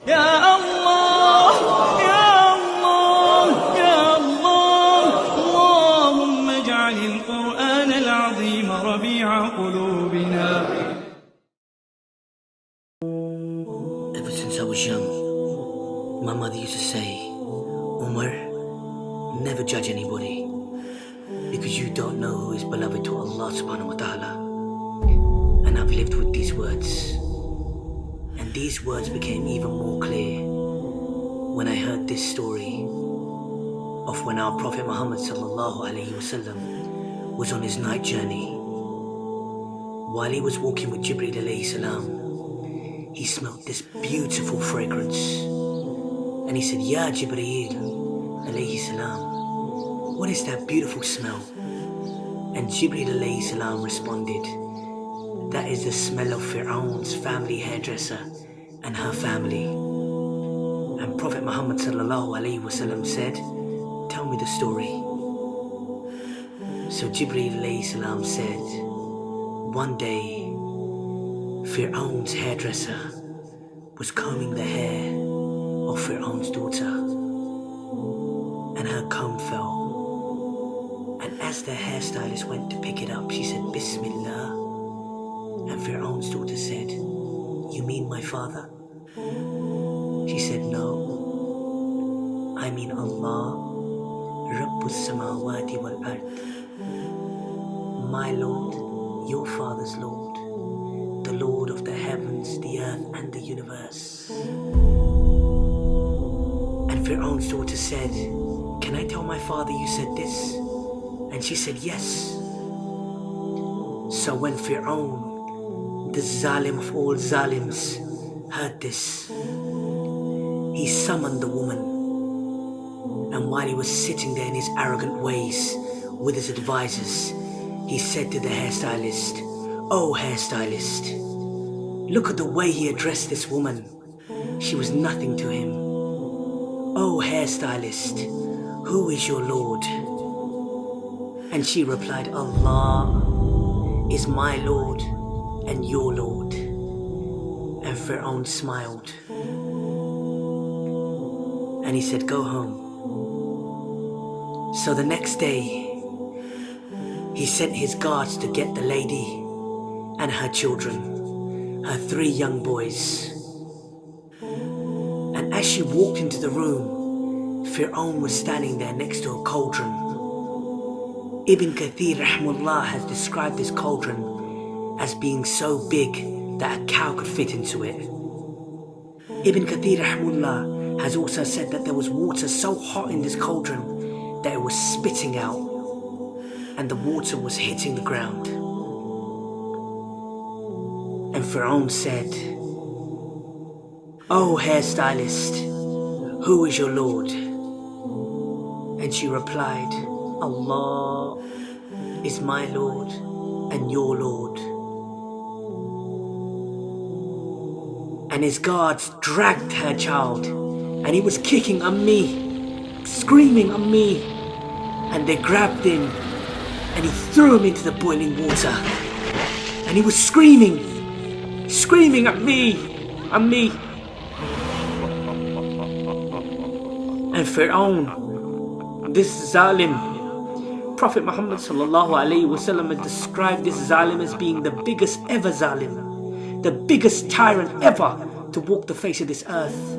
يا الله يا الله يا الله اللهم اجعل القرآن العظيم ربيع قلوبنا. Ever since I was young, my mother used to say, Umar, never judge anybody, because you don't know who is beloved to Allah subhanahu wa ta'ala. And I've lived with these words. And these words became even more clear when I heard this story of when our Prophet Muhammad sallallahu alaihi wasallam was on his night journey. While he was walking with Jibreel alayhi salam, he smelled this beautiful fragrance. And he said, Ya Jibreel alayhi salam, what is that beautiful smell? And Jibreel alayhi salam responded, that is the smell of Fir'aun's family hairdresser and her family. And Prophet Muhammad sallallahu alaihi wasallam said, tell me the story. So Jibreel alayhi salam said, one day Fir'aun's hairdresser was combing the hair of Fir'aun's daughter, and her comb fell. And as the hairstylist went to pick it up, she said, Bismillah. And Fir'aun's daughter said, you mean my father? She said, no, I mean Allah, Rabbus Samawati wal Ard, my Lord, your father's Lord, the Lord of the heavens, the earth and the universe. And Fir'aun's daughter said, can I tell my father you said this? And she said, yes. So when Fir'aun, the Zalim of all Zalims, heard this, he summoned the woman. And while he was sitting there in his arrogant ways with his advisors, he said to the hairstylist, oh hairstylist, look at the way he addressed this woman. She was nothing to him. Oh hairstylist, who is your Lord? And she replied, Allah is my Lord and your Lord. And Fir'aun smiled. And he said, go home. So the next day, he sent his guards to get the lady and her children, her 3 young boys. And as she walked into the room, Fir'aun was standing there next to a cauldron. Ibn Kathir rahmullah has described this cauldron as being so big that a cow could fit into it. Ibn Kathir rahmullah has also said that there was water so hot in this cauldron that it was spitting out, and the water was hitting the ground. And Fir'aun said, oh hairstylist, who is your Lord? And she replied, Allah is my Lord and your Lord. And his guards dragged her child, and he was kicking on me, screaming on me, and they grabbed him and he threw him into the boiling water, and he was screaming at me. And Fir'aun, this Zalim, Prophet Muhammad sallallahu alaihi wasallam had described this Zalim as being the biggest ever Zalim, the biggest tyrant ever to walk the face of this earth.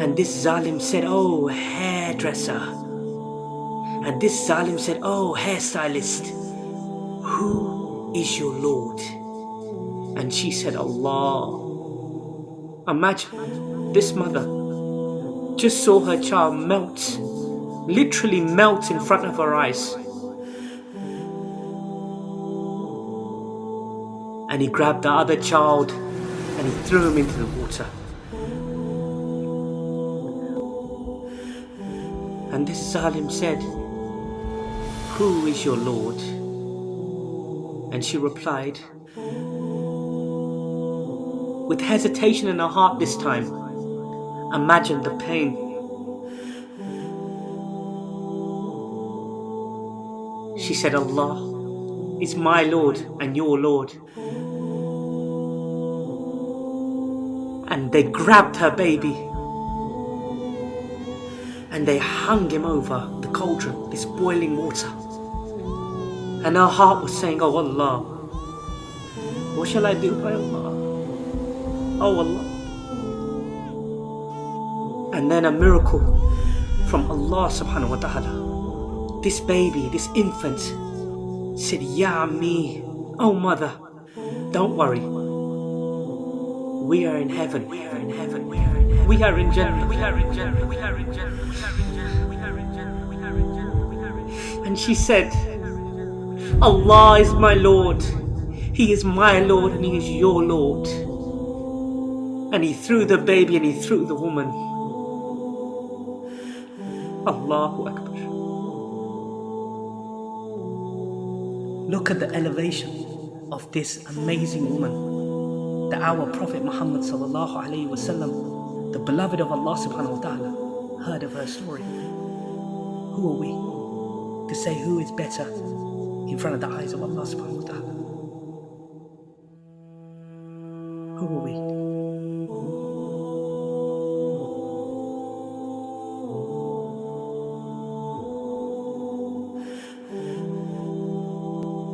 And this Zalim said, oh hairdresser. And this Zalim said, oh hairstylist, who is your Lord? And she said, Allah. Imagine, this mother just saw her child melt, literally melt in front of her eyes. And he grabbed the other child and he threw him into the water. And this Zalim said, who is your Lord? And she replied, with hesitation in her heart this time. Imagine the pain. She said, Allah is my Lord and your Lord. and they grabbed her baby and they hung him over the cauldron, this boiling water. And her heart was saying, oh Allah, what shall I do by Allah? Oh Allah. And then a miracle from Allah subhanahu wa ta'ala. This baby, this infant said, Ya Ammi, oh mother, don't worry. We are in heaven. We are in heaven. We are in heaven. We are in Jannah. We are in Jannah. We are in Jannah. We are in Jannah. We are in Jannah. We are in Jannah. And she said, Allah is my Lord. He is my Lord and He is your Lord. And He threw the baby and He threw the woman. Allahu Akbar. Look at the elevation of this amazing woman, that our Prophet Muhammad sallallahu alaihi wasallam, the beloved of Allah subhanahu wa ta'ala, heard of her story. Who are we to say who is better in front of the eyes of Allah subhanahu wa ta'ala? Who are we?